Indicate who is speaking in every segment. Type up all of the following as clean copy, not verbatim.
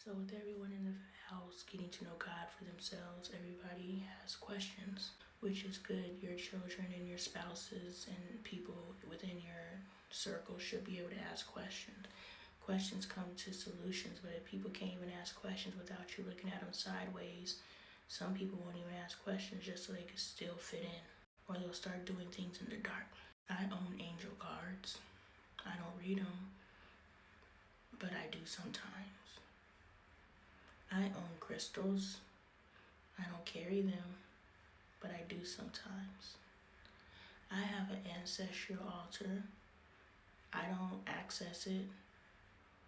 Speaker 1: So with everyone in the house getting to know God for themselves, everybody has questions, which is good. Your children and your spouses and people within your circle should be able to ask questions. Questions come to solutions, but if people can't even ask questions without you looking at them sideways, some people won't even ask questions just so they can still fit in, or they'll start doing things in the dark. I own angel cards. I don't read them, but I do sometimes. I own crystals. I don't carry them, but I do sometimes. I have an ancestral altar. I don't access it,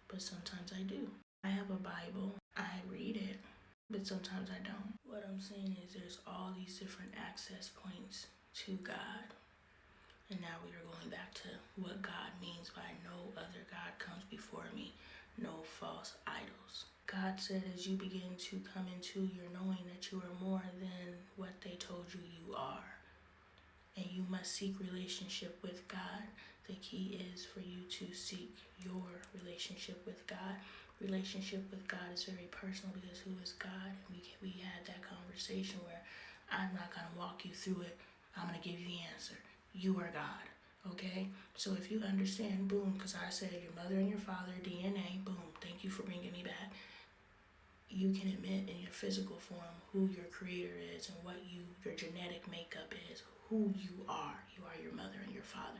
Speaker 1: but sometimes I do. I have a Bible. I read it, but sometimes I don't. What I'm saying is there's all these different access points to God. And now we are going back to what God means by no other God comes before me, no false idols. God said as you begin to come into your knowing that you are more than what they told you you are. And you must seek relationship with God. The key is for you to seek your relationship with God. Relationship with God is very personal because who is God? We had that conversation where I'm not going to walk you through it. I'm going to give you the answer. You are God, okay? So if you understand, boom, because I said your mother and your father, DNA, boom, thank you for bringing me back. You can admit in your physical form who your creator is and what your genetic makeup is, who you are. You are your mother and your father.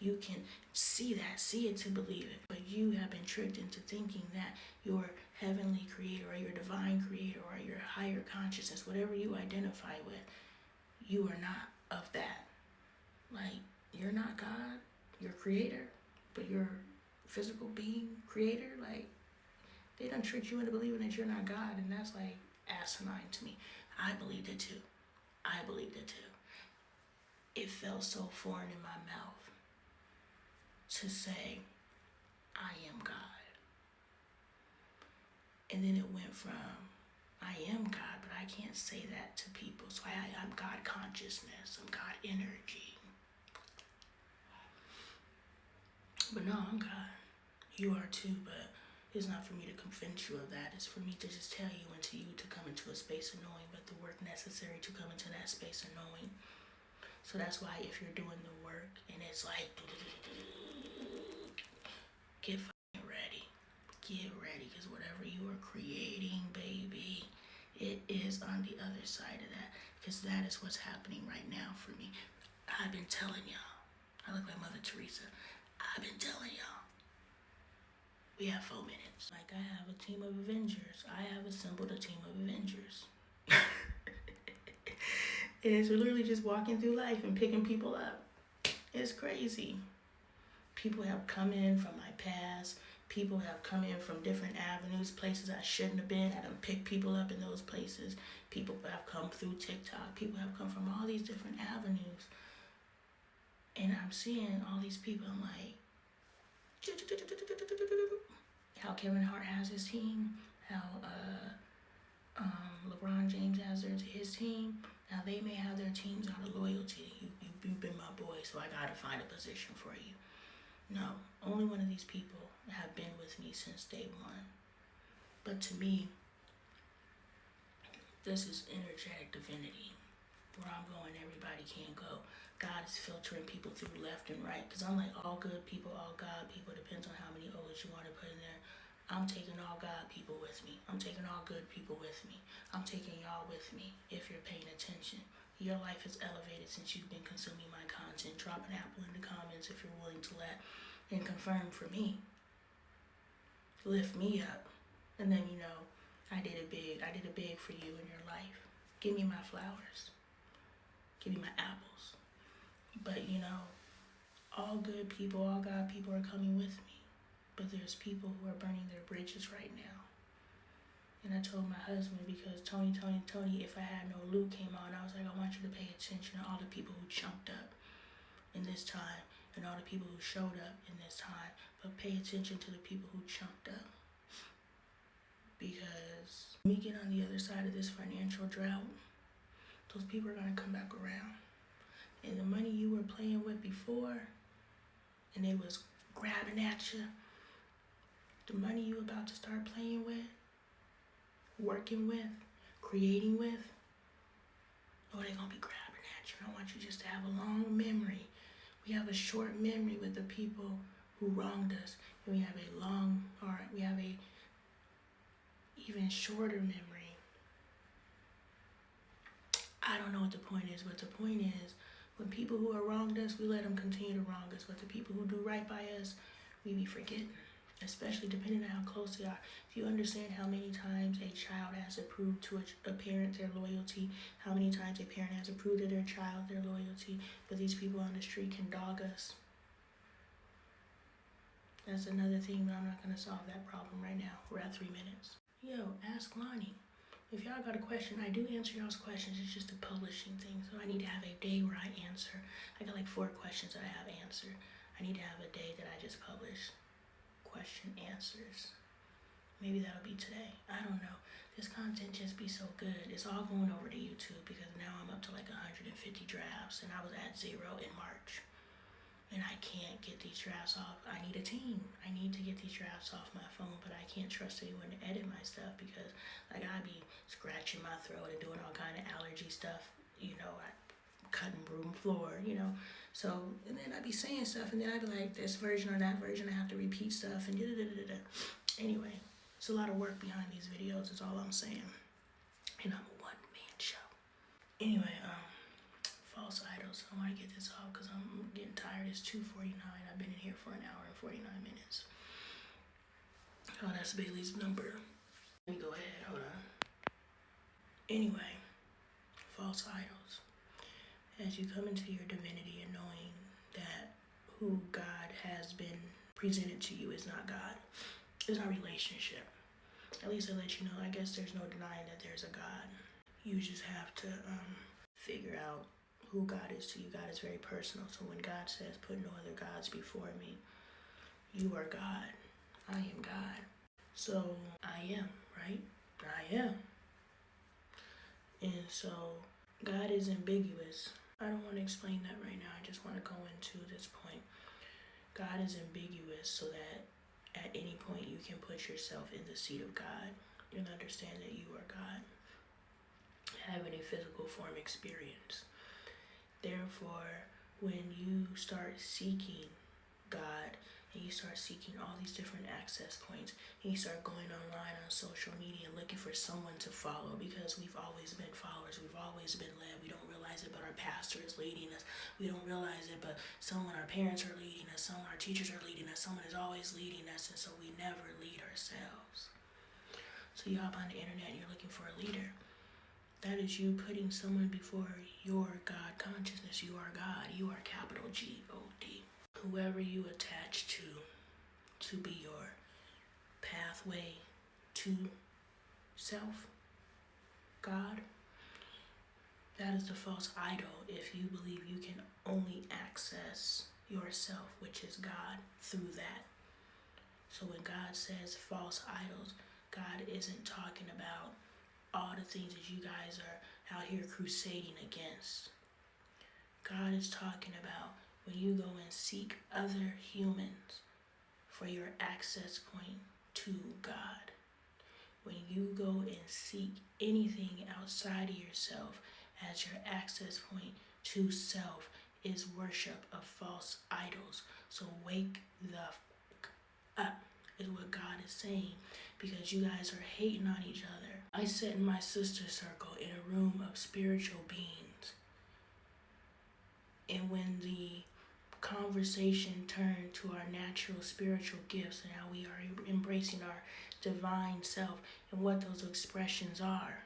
Speaker 1: You can see that, see it to believe it. But you have been tricked into thinking that your heavenly creator or your divine creator or your higher consciousness, whatever you identify with, you are not of that. Like, you're not God, you're creator, but you're physical being creator. Like, they done tricked you into believing that you're not God, and that's like asinine to me. I believed it too. It felt so foreign in my mouth to say, I am God. And then it went from, I am God, but I can't say that to people. So I'm God consciousness, I'm God energy. But no, I'm God. You are too, but it's not for me to convince you of that. It's for me to just tell you and to you to come into a space of knowing, but the work necessary to come into that space of knowing. So that's why if you're doing the work and it's like, get ready. Get ready, because whatever you are creating, baby, it is on the other side of that. Because that is what's happening right now for me. I've been telling y'all. I look like Mother Teresa. I've been telling y'all. We have 4 minutes. Like, I have a team of Avengers. I have assembled a team of Avengers. It's literally just walking through life and picking people up. It's crazy. People have come in from my past. People have come in from different avenues, places I shouldn't have been. I done picked people up in those places. People have come through TikTok. People have come from all these different avenues. And I'm seeing all these people. I'm like, how Kevin Hart has his team, how LeBron James has his team. Now they may have their teams out of loyalty. You've been my boy, so I gotta find a position for you. No, only one of these people have been with me since day one. But to me, this is energetic divinity. Where I'm going, everybody can't go. God is filtering people through left and right. Because I'm like, all good people, all God people. Depends on how many O's you want to put in there. I'm taking all God people with me. I'm taking all good people with me. I'm taking y'all with me if you're paying attention. Your life is elevated since you've been consuming my content. Drop an apple in the comments if you're willing to let and confirm for me. Lift me up. And then, I did it big. I did it big for you in your life. Give me my flowers. Give me my apples. But all good people, all God people are coming with me. But there's people who are burning their bridges right now. And I told my husband, because Tony, if I had no Luke came on, I was like, I want you to pay attention to all the people who chunked up in this time and all the people who showed up in this time. But pay attention to the people who chunked up. Because when we get on the other side of this financial drought, those people are going to come back around. And the money you were playing with before, and they was grabbing at you, the money you about to start playing with, working with, creating with, oh, they're gonna be grabbing at you. I want you just to have a long memory. We have a short memory with the people who wronged us, and we have a even shorter memory. I don't know what the point is, but the point is, when people who are wronged us, we let them continue to wrong us. But the people who do right by us, we be forgetting, especially depending on how close they are. If you understand how many times a child has approved to a parent their loyalty, how many times a parent has approved to their child their loyalty, but these people on the street can dog us. That's another thing, but I'm not going to solve that problem right now. We're at 3 minutes. Yo, ask Lonnie. If y'all got a question, I do answer y'all's questions. It's just a publishing thing, so I need to have a day where I answer. I got like 4 questions that I have answered. I need to have a day that I just publish question answers. Maybe that'll be today. I don't know. This content just be so good. It's all going over to YouTube because now I'm up to like 150 drafts, and I was at 0 in March. And I can't get these drafts off. I need a team. I need to get these drafts off my phone, but I can't trust anyone to edit my stuff because like I be scratching my throat and doing all kind of allergy stuff, I cutting room floor, So, and then I be saying stuff, and then I be like, this version or that version, I have to repeat stuff, and da-da-da-da-da. Anyway, it's a lot of work behind these videos, is all I'm saying. And I'm a one-man show. Anyway, false idols. I want to get this off because I'm getting tired. It's 2:49. I've been in here for an hour and 49 minutes. Oh, that's Bailey's number. Let me go ahead. Hold on. Anyway, false idols. As you come into your divinity and knowing that who God has been presented to you is not God. It's not relationship. At least I let you know. I guess there's no denying that there's a God. You just have to figure out who God is to you. God is very personal. So when God says, put no other gods before me, you are God. I am God. So I am, right? I am. And so God is ambiguous. I don't want to explain that right now. I just want to go into this point. God is ambiguous so that at any point you can put yourself in the seat of God and understand that you are God, having a physical form experience. Therefore, when you start seeking God and you start seeking all these different access points and you start going online on social media and looking for someone to follow, because we've always been followers, we've always been led. We don't realize it, but our pastor is leading us. We don't realize it, but our parents are leading us. Our teachers are leading us. Someone is always leading us, and so we never lead ourselves. So you hop on the internet and you're looking for a leader. That is you putting someone before your God consciousness. You are God. You are capital G-O-D. Whoever you attach to be your pathway to self, God, that is the false idol if you believe you can only access yourself, which is God, through that. So when God says false idols, God isn't talking about all the things that you guys are out here crusading against. God is talking about when you go and seek other humans for your access point to God. When you go and seek anything outside of yourself as your access point to self is worship of false idols. So wake the fuck up is what God is saying, because you guys are hating on each other. I sat in my sister circle in a room of spiritual beings, and when the conversation turned to our natural spiritual gifts and how we are embracing our divine self and what those expressions are,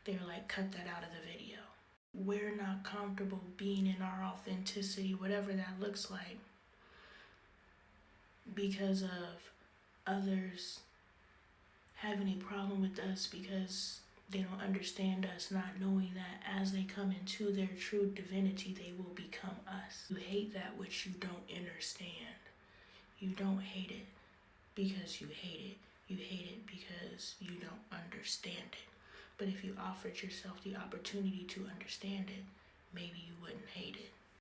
Speaker 1: they were like, cut that out of the video. We're not comfortable being in our authenticity, whatever that looks like, because of others having a problem with us because they don't understand us, not knowing that as they come into their true divinity, they will become us. You hate that which you don't understand. You don't hate it because you hate it. You hate it because you don't understand it. But if you offered yourself the opportunity to understand it, maybe you wouldn't hate it.